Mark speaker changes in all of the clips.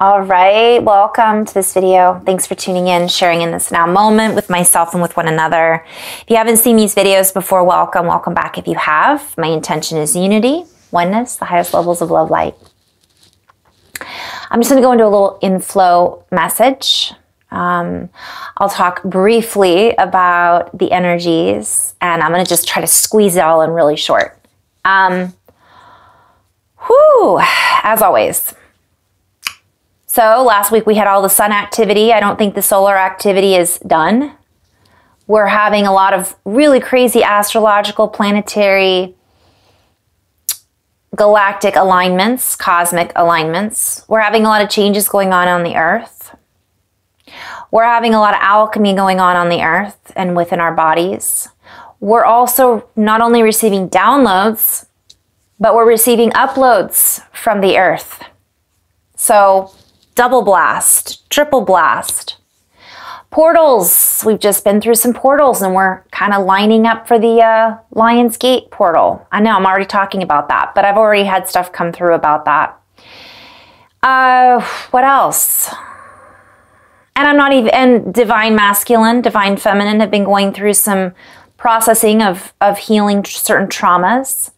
Speaker 1: All right, welcome to this video. Thanks for tuning in, sharing in this now moment with myself and with one another. If you haven't seen these videos before, welcome back if you have. My intention is unity, oneness, the highest levels of love light. I'm just gonna go into a little inflow message. I'll talk briefly about the energies, and I'm gonna just try to squeeze it all in really short. As always. So last week we had all the sun activity. I don't think the solar activity is done. We're having a lot of really crazy astrological, planetary, galactic alignments, cosmic alignments. We're having a lot of changes going on the earth. We're having a lot of alchemy going on the earth and within our bodies. We're also not only receiving downloads, but we're receiving uploads from the earth. So double blast, triple blast. Portals, we've just been through some portals and we're kind of lining up for the Lion's Gate portal. I know I'm already talking about that, but I've already had stuff come through about that. What else? And I'm not even, and divine masculine, divine feminine have been going through some processing of healing certain traumas.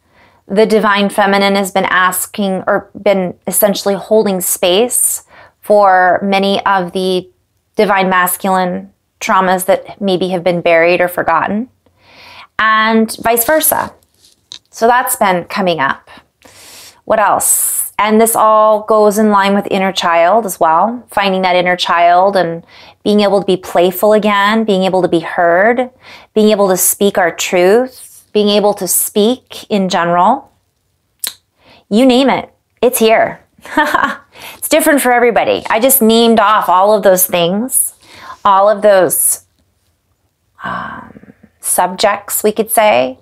Speaker 1: The divine feminine has been asking or been essentially holding space for many of the divine masculine traumas that maybe have been buried or forgotten, and vice versa. So that's been coming up. What else? And this all goes in line with inner child as well, finding that inner child and being able to be playful again, being able to be heard, being able to speak our truth, being able to speak in general. You name it, it's here. It's different for everybody. I just named off all of those things, all of those subjects, we could say,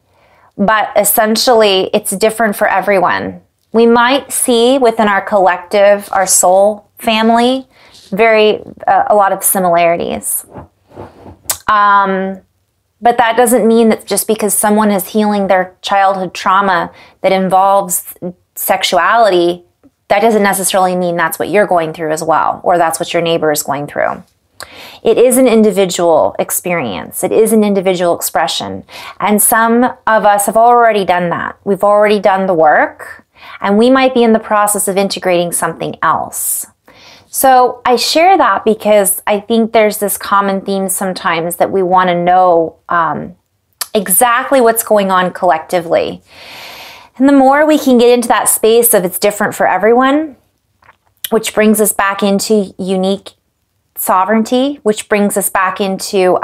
Speaker 1: but essentially it's different for everyone. We might see within our collective, our soul family, a lot of similarities. But that doesn't mean that just because someone is healing their childhood trauma that involves sexuality, that doesn't necessarily mean that's what you're going through as well, or that's what your neighbor is going through. It is an individual experience. It is an individual expression. And some of us have already done that. We've already done the work, and we might be in the process of integrating something else. So I share that because I think there's this common theme sometimes that we want to know exactly what's going on collectively. And the more we can get into that space of it's different for everyone, which brings us back into unique sovereignty, which brings us back into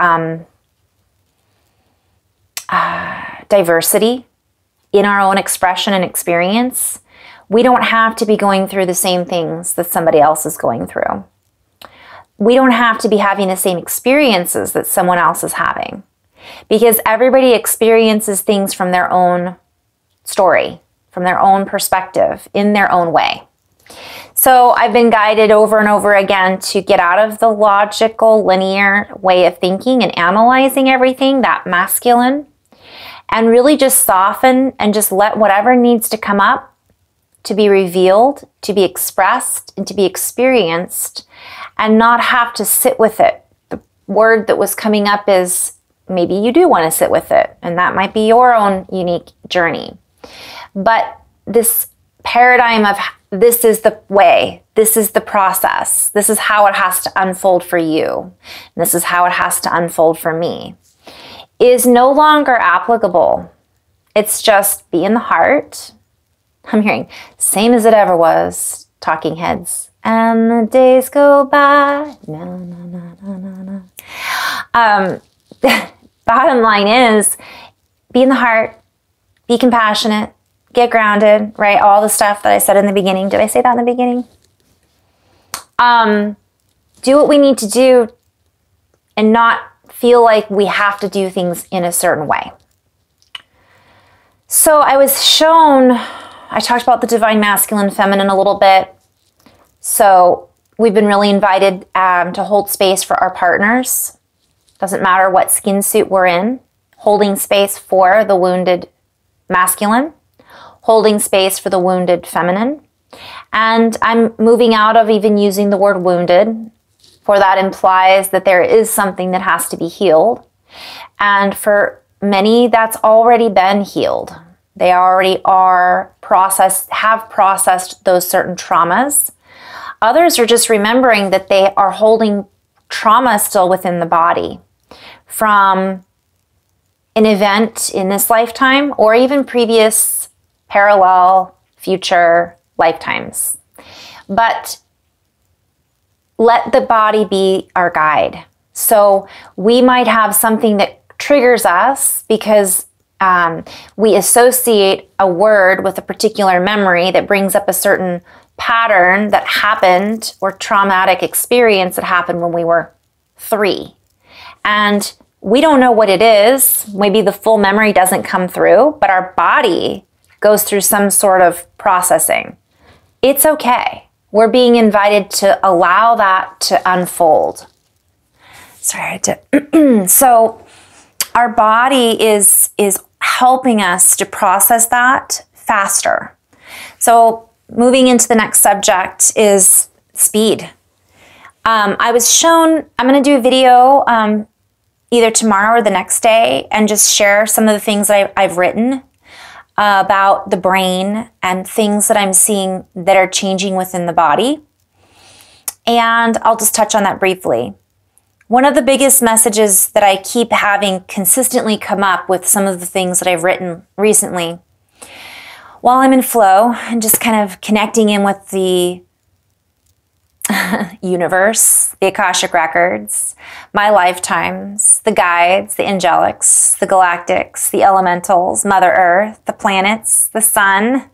Speaker 1: diversity in our own expression and experience. We don't have to be going through the same things that somebody else is going through. We don't have to be having the same experiences that someone else is having, because everybody experiences things from their own story, from their own perspective, in their own way. So I've been guided over and over again to get out of the logical, linear way of thinking and analyzing everything, that masculine, and really just soften and just let whatever needs to come up to be revealed, to be expressed, and to be experienced, and not have to sit with it. The word that was coming up is maybe you do want to sit with it, and that might be your own unique journey. But this paradigm of this is the way, this is the process, this is how it has to unfold for you, and this is how it has to unfold for me, is no longer applicable. It's just be in the heart. I'm hearing same as it ever was, talking heads. And the days go by. No, no, no, no, no. Bottom line is be in the heart, be compassionate, get grounded, right? All the stuff that I said in the beginning. Did I say that in the beginning? Do what we need to do and not feel like we have to do things in a certain way. So I was shown, I talked about the divine masculine, feminine a little bit. So we've been really invited to hold space for our partners. Doesn't matter what skin suit we're in. Holding space for the wounded masculine. Holding space for the wounded feminine. And I'm moving out of even using the word wounded, for that implies that there is something that has to be healed. And for many, that's already been healed. They already have processed those certain traumas. Others are just remembering that they are holding trauma still within the body from an event in this lifetime or even previous parallel future lifetimes. But let the body be our guide. So we might have something that triggers us because we associate a word with a particular memory that brings up a certain pattern that happened or traumatic experience that happened when we were 3. And we don't know what it is. Maybe the full memory doesn't come through, but our body goes through some sort of processing. It's okay. We're being invited to allow that to unfold. So our body is helping us to process that faster. So moving into the next subject is speed. I was shown, I'm going to do a video either tomorrow or the next day and just share some of the things that I've written about the brain and things that I'm seeing that are changing within the body. And I'll just touch on that briefly. One of the biggest messages that I keep having consistently come up with some of the things that I've written recently, while I'm in flow and just kind of connecting in with the universe, the Akashic records, my lifetimes, the guides, the angelics, the galactics, the elementals, Mother Earth, the planets, the sun,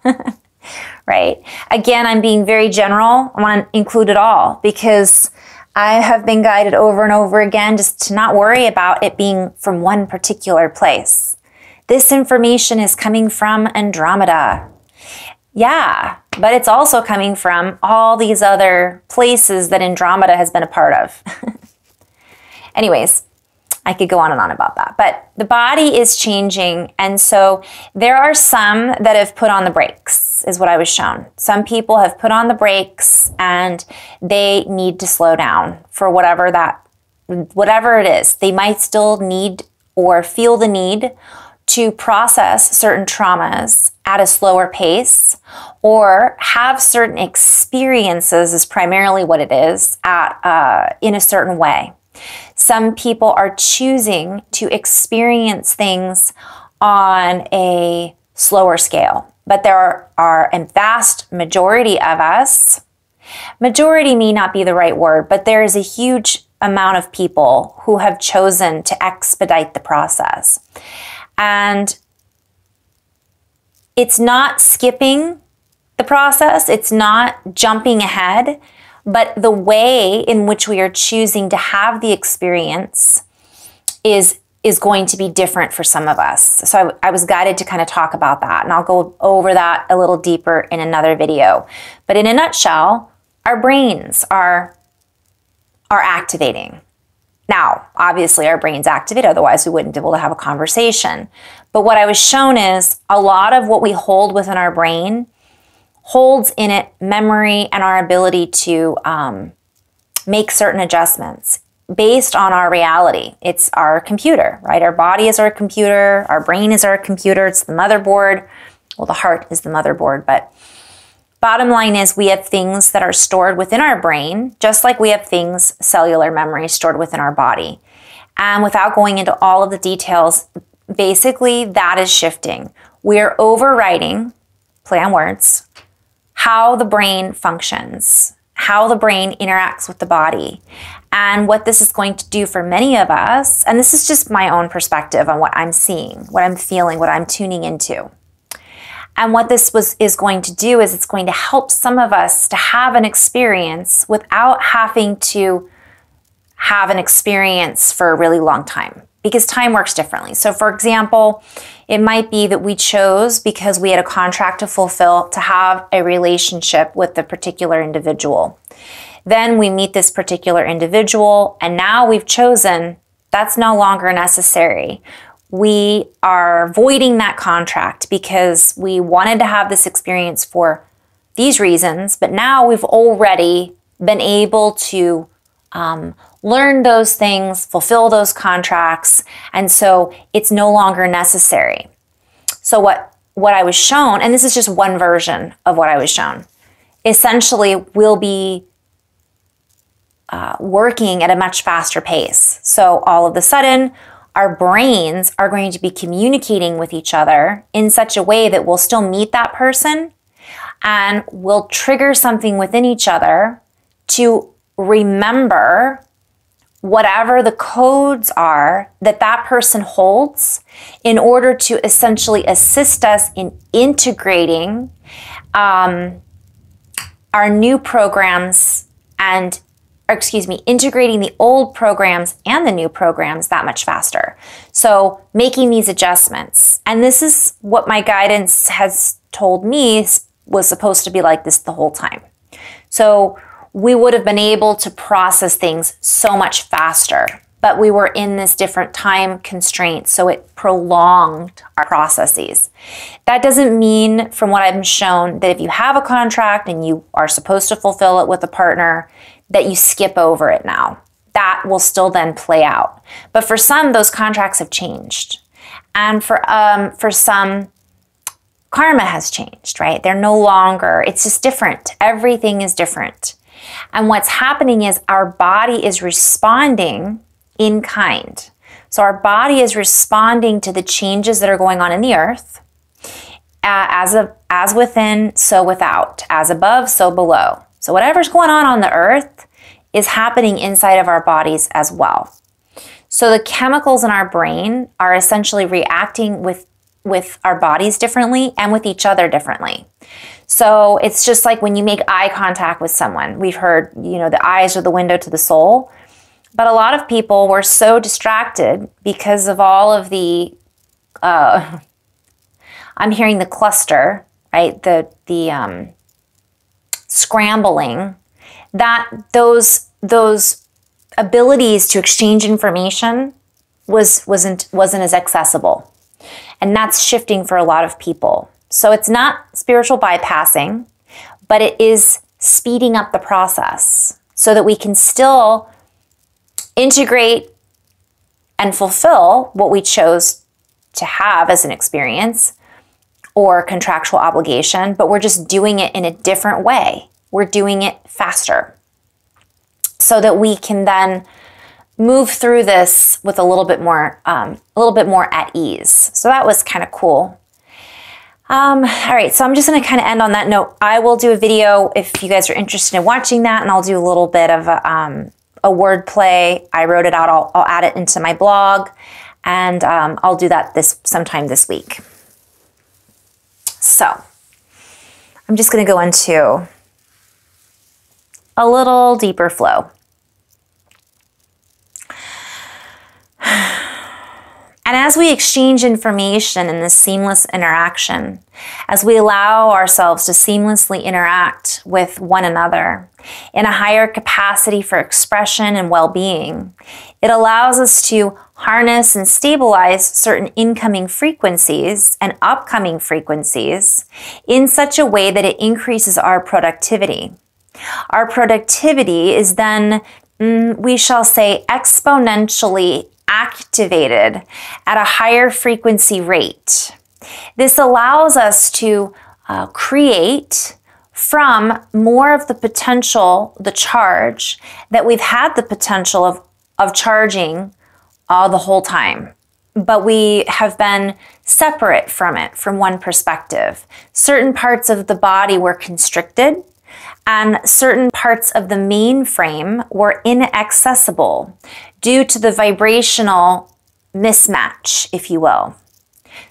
Speaker 1: right? Again, I'm being very general. I want to include it all because I have been guided over and over again just to not worry about it being from one particular place. This information is coming from Andromeda. Yeah, but it's also coming from all these other places that Andromeda has been a part of. Anyways, I could go on and on about that, but the body is changing. And so there are some that have put on the brakes, is what I was shown. Some people have put on the brakes and they need to slow down for whatever it is. They might still need or feel the need to process certain traumas at a slower pace or have certain experiences is primarily what it is in a certain way. Some people are choosing to experience things on a slower scale, but there are a vast majority of us, majority may not be the right word, but there is a huge amount of people who have chosen to expedite the process. And it's not skipping the process, it's not jumping ahead, but the way in which we are choosing to have the experience is going to be different for some of us. So I was guided to kind of talk about that, and I'll go over that a little deeper in another video. But in a nutshell, our brains are activating. Now, obviously our brains activate, otherwise we wouldn't be able to have a conversation. But what I was shown is a lot of what we hold within our brain holds in it memory and our ability to make certain adjustments based on our reality. It's our computer, right? Our body is our computer, our brain is our computer, it's the motherboard. Well, the heart is the motherboard, but bottom line is we have things that are stored within our brain, just like we have things, cellular memory, stored within our body. And without going into all of the details, basically that is shifting. We're overriding, play on words, how the brain functions, how the brain interacts with the body. And what this is going to do for many of us, and this is just my own perspective on what I'm seeing, what I'm feeling, what I'm tuning into. And what this is going to do is it's going to help some of us to have an experience without having to have an experience for a really long time, because time works differently. So for example, it might be that we chose, because we had a contract to fulfill, to have a relationship with a particular individual. Then we meet this particular individual, and now we've chosen that's no longer necessary. We are voiding that contract because we wanted to have this experience for these reasons, but now we've already been able to learn those things, fulfill those contracts, and so it's no longer necessary. So what I was shown, and this is just one version of what I was shown, essentially we'll be working at a much faster pace. So all of a sudden, our brains are going to be communicating with each other in such a way that we'll still meet that person and we'll trigger something within each other to remember whatever the codes are that that person holds in order to essentially assist us in integrating our new programs and, integrating the old programs and the new programs that much faster. So making these adjustments. And this is what my guidance has told me was supposed to be like this the whole time. So we would have been able to process things so much faster, but we were in this different time constraint, so it prolonged our processes. That doesn't mean, from what I'm shown, that if you have a contract and you are supposed to fulfill it with a partner, that you skip over it now. That will still then play out. But for some, those contracts have changed. And for some, karma has changed, right? They're no longer, it's just different. Everything is different. And what's happening is our body is responding in kind. So our body is responding to the changes that are going on in the earth, as within, so without, as above, so below. So whatever's going on the earth is happening inside of our bodies as well. So the chemicals in our brain are essentially reacting with our bodies differently and with each other differently. So it's just like when you make eye contact with someone. We've heard, the eyes are the window to the soul. But a lot of people were so distracted because of all of the, I'm hearing the cluster, right? The scrambling, that those abilities to exchange information wasn't as accessible. And that's shifting for a lot of people. So it's not spiritual bypassing, but it is speeding up the process so that we can still integrate and fulfill what we chose to have as an experience or contractual obligation, but we're just doing it in a different way. We're doing it faster so that we can then move through this with a little bit more at ease. So that was kind of cool. All right, so I'm just going to kind of end on that note. I will do a video if you guys are interested in watching that, and I'll do a little bit of a word play. I wrote it out. I'll add it into my blog, and I'll do that sometime this week. So I'm just going to go into a little deeper flow. And as we exchange information in this seamless interaction, as we allow ourselves to seamlessly interact with one another in a higher capacity for expression and well-being, it allows us to harness and stabilize certain incoming frequencies and upcoming frequencies in such a way that it increases our productivity. Our productivity is then, we shall say, exponentially activated at a higher frequency rate. This allows us to create from more of the potential, the charge that we've had the potential of charging the whole time. But we have been separate from it from one perspective. Certain parts of the body were constricted, and certain parts of the mainframe were inaccessible due to the vibrational mismatch, if you will.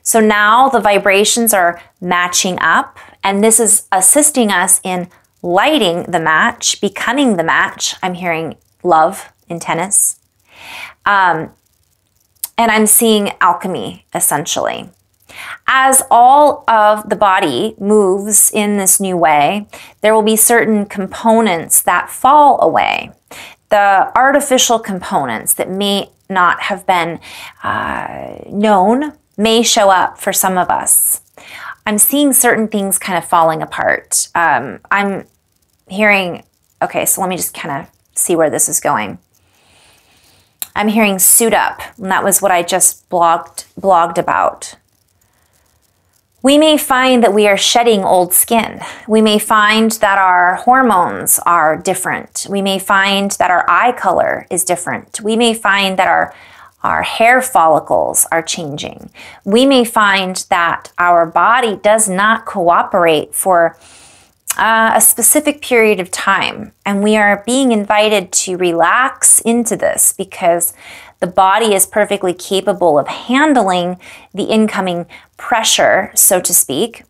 Speaker 1: So now the vibrations are matching up, and this is assisting us in lighting the match, becoming the match. I'm hearing love in tennis. And I'm seeing alchemy, essentially. As all of the body moves in this new way, there will be certain components that fall away. The artificial components that may not have been known may show up for some of us. I'm seeing certain things kind of falling apart. I'm hearing, okay, so let me just kind of see where this is going. I'm hearing suit up, and that was what I just blogged about. We may find that we are shedding old skin. We may find that our hormones are different. We may find that our eye color is different. We may find that our hair follicles are changing. We may find that our body does not cooperate for a specific period of time. And we are being invited to relax into this because the body is perfectly capable of handling the incoming pressure, so to speak.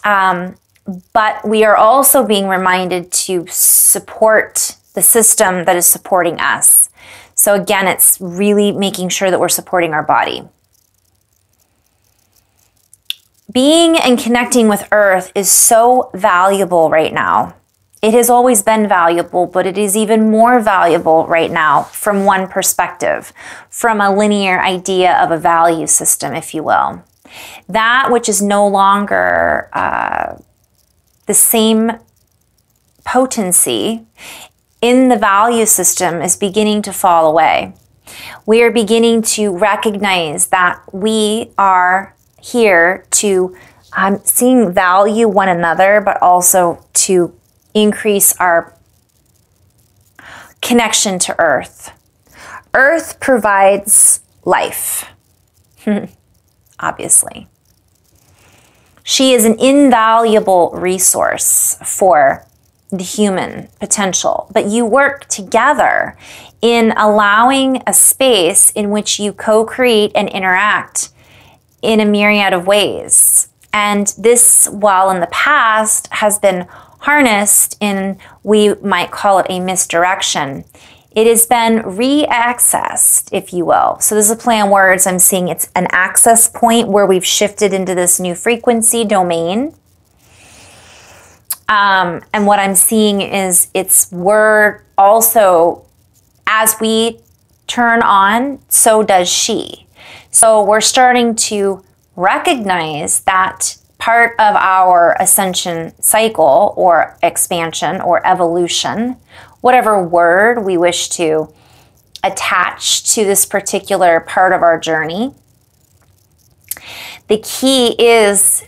Speaker 1: But we are also being reminded to support the system that is supporting us. So again, it's really making sure that we're supporting our body. Being and connecting with Earth is so valuable right now. It has always been valuable, but it is even more valuable right now from one perspective, from a linear idea of a value system, if you will. That which is no longer the same potency in the value system is beginning to fall away. We are beginning to recognize that we are here to seeing value one another, but also to increase our connection to Earth. Earth provides life, obviously. She is an invaluable resource for the human potential, but you work together in allowing a space in which you co-create and interact in a myriad of ways. And this, while in the past has been harnessed in, we might call it a misdirection, it has been re-accessed, if you will. So this is a play on words. I'm seeing it's an access point where we've shifted into this new frequency domain. And what I'm seeing is we're also, as we turn on, so does she. So we're starting to recognize that part of our ascension cycle or expansion or evolution, whatever word we wish to attach to this particular part of our journey, the key is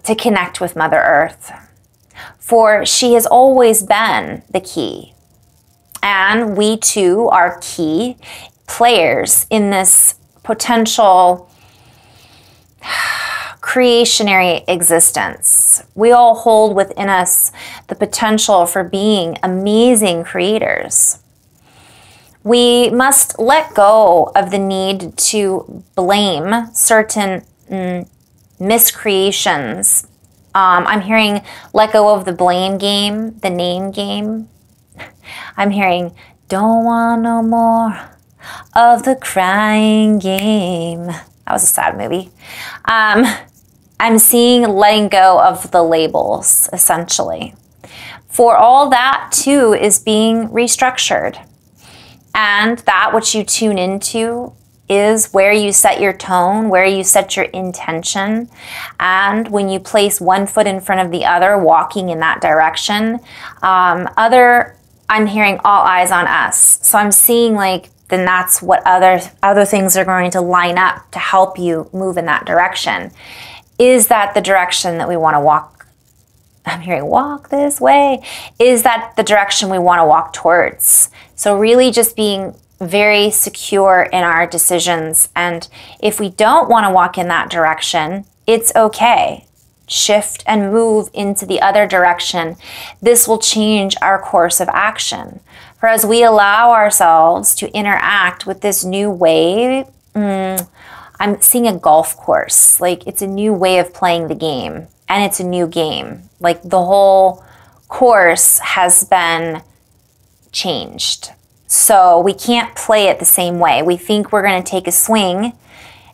Speaker 1: to connect with Mother Earth. For she has always been the key. And we too are key players in this potential creationary existence. We all hold within us the potential for being amazing creators. We must let go of the need to blame certain miscreations. I'm hearing let go of the blame game, the name game. I'm hearing don't want no more of the crying game. That was a sad movie. I'm seeing letting go of the labels, essentially. For all that, too, is being restructured. And that which you tune into is where you set your tone, where you set your intention. And when you place one foot in front of the other, walking in that direction, I'm hearing all eyes on us. So I'm seeing then that's what other things are going to line up to help you move in that direction. Is that the direction that we want to walk? I'm hearing walk this way. Is that the direction we want to walk towards? So really just being very secure in our decisions. And if we don't want to walk in that direction, it's okay. Shift and move into the other direction. This will change our course of action. For as we allow ourselves to interact with this new way, I'm seeing a golf course. It's a new way of playing the game. And it's a new game. The whole course has been changed. So we can't play it the same way. We think we're going to take a swing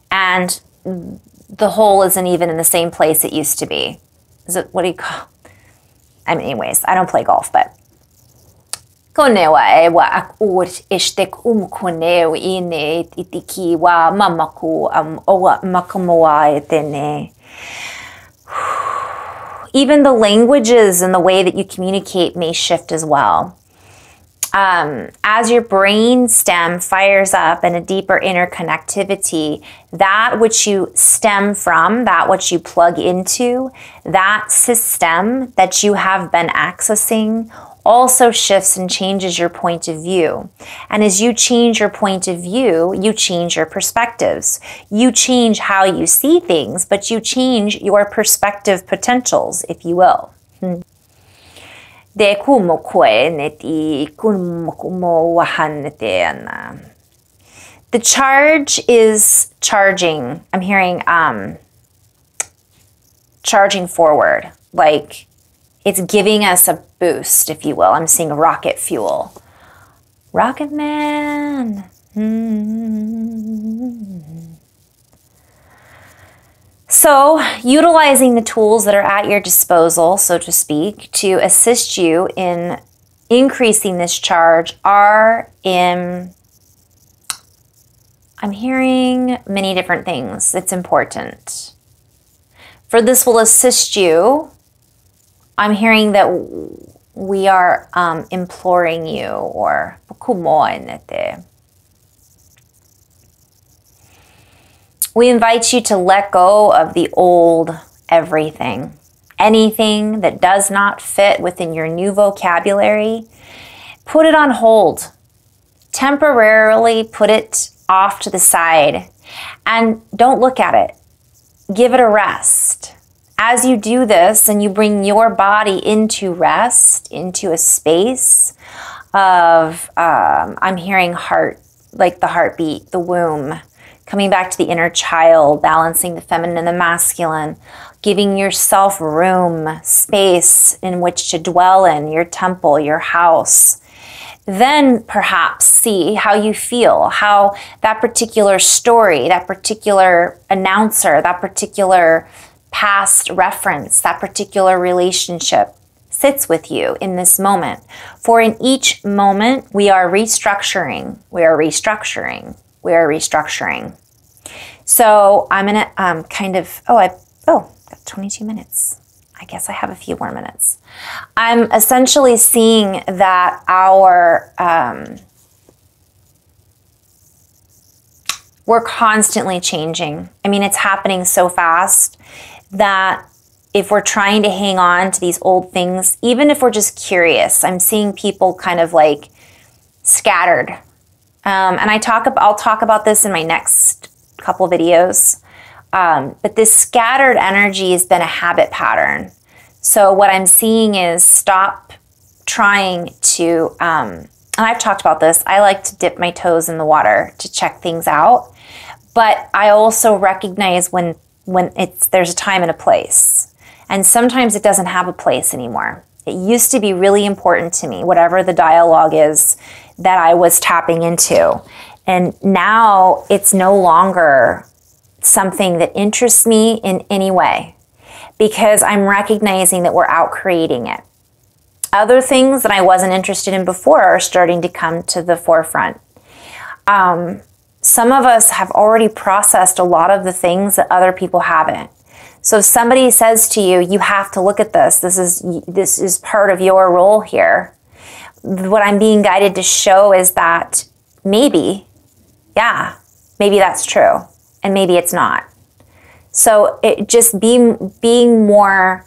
Speaker 1: and the hole isn't even in the same place it used to be. What do you call? Anyways, I don't play golf, but konewa wa ak ishtek koneu ine itiki wa mamaku owa makamoa etene. Even the languages and the way that you communicate may shift as well. As your brain stem fires up in a deeper interconnectivity, that which you stem from, that which you plug into, that system that you have been accessing also shifts and changes your point of view. And as you change your point of view, you change your perspectives. You change how you see things, but you change your perspective potentials, if you will. The charge is charging. I'm hearing charging forward, like it's giving us a boost, if you will. I'm seeing rocket fuel. Rocket Man. So, utilizing the tools that are at your disposal, so to speak, to assist you in increasing this charge are I'm hearing many different things. It's important. For this will assist you, I'm hearing that we are imploring you, or we invite you to let go of the old everything. Anything that does not fit within your new vocabulary, put it on hold. Temporarily put it off to the side and don't look at it. Give it a rest. As you do this and you bring your body into rest, into a space of, I'm hearing heart, like the heartbeat, the womb, coming back to the inner child, balancing the feminine and the masculine, giving yourself room, space in which to dwell in, your temple, your house. Then perhaps see how you feel, how that particular story, that particular announcer, that particular past reference, that particular relationship sits with you in this moment. For in each moment, we are restructuring, we are restructuring, we are restructuring. So I'm gonna got 22 minutes. I guess I have a few more minutes. I'm essentially seeing that we're constantly changing. I mean, it's happening so fast that if we're trying to hang on to these old things, even if we're just curious, I'm seeing people kind of like scattered. And I'll talk about this in my next couple videos. But this scattered energy has been a habit pattern. So what I'm seeing is stop trying to, and I've talked about this, I like to dip my toes in the water to check things out. But I also recognize when there's a time and a place. And sometimes it doesn't have a place anymore. It used to be really important to me, whatever the dialogue is that I was tapping into. And now it's no longer something that interests me in any way because I'm recognizing that we're out creating it. Other things that I wasn't interested in before are starting to come to the forefront. Some of us have already processed a lot of the things that other people haven't. So if somebody says to you, you have to look at this, this is part of your role here, what I'm being guided to show is that maybe that's true, and maybe it's not. So it just being more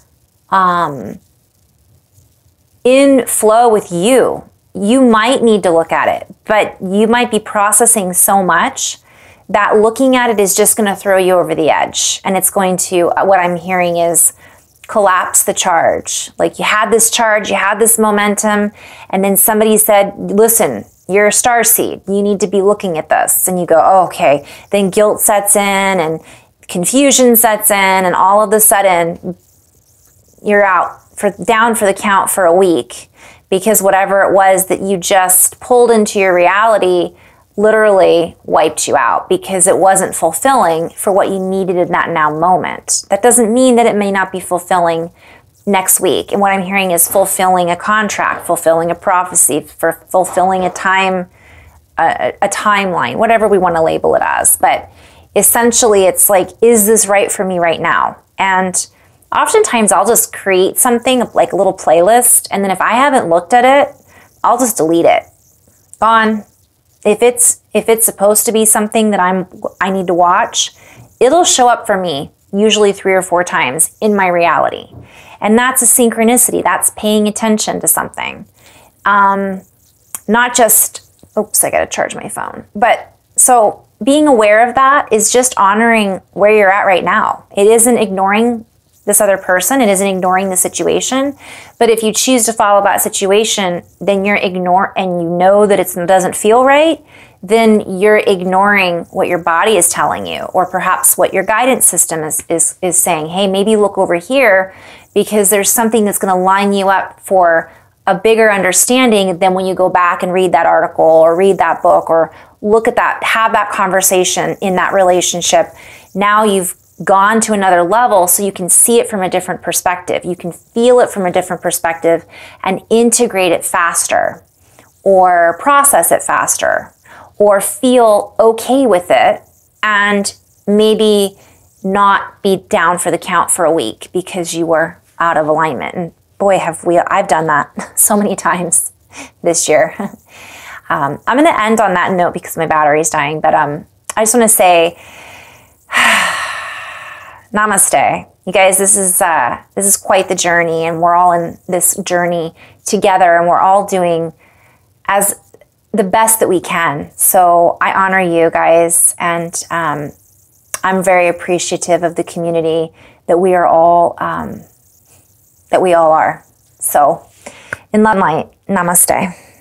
Speaker 1: in flow with you. You might need to look at it, but you might be processing so much that looking at it is just going to throw you over the edge. And it's going to, what I'm hearing is collapse the charge. Like you had this charge, you had this momentum, and then somebody said, listen, you're a starseed. You need to be looking at this. And you go, oh, okay. Then guilt sets in and confusion sets in, and all of a sudden you're down for the count for a week because whatever it was that you just pulled into your reality literally wiped you out because it wasn't fulfilling for what you needed in that now moment. That doesn't mean that it may not be fulfilling next week. And what I'm hearing is fulfilling a contract, fulfilling a prophecy, for fulfilling a timeline, whatever we want to label it as. But essentially it's like, is this right for me right now? And Oftentimes I'll just create something like a little playlist, and then if I haven't looked at it, I'll just delete it. Gone. If it's supposed to be something that I need to watch, it'll show up for me usually 3 or 4 times in my reality. And that's a synchronicity. That's paying attention to something. Not just, oops, I gotta charge my phone. But so being aware of that is just honoring where you're at right now. It isn't ignoring this other person. It isn't ignoring the situation. But if you choose to follow that situation, then you're and you know that it doesn't feel right, then you're ignoring what your body is telling you, or perhaps what your guidance system is saying. Hey, maybe look over here, because there's something that's going to line you up for a bigger understanding than when you go back and read that article or read that book or look at that, have that conversation in that relationship. Now you've gone to another level, so you can see it from a different perspective. You can feel it from a different perspective and integrate it faster, or process it faster, or feel okay with it, and maybe not be down for the count for a week because you were out of alignment. And boy, I've done that so many times this year. I'm going to end on that note because my battery's dying, but I just want to say namaste. You guys, this is quite the journey, and we're all in this journey together, and we're all doing as the best that we can. So I honor you guys, and I'm very appreciative of the community that we are all are. So in love and light, namaste.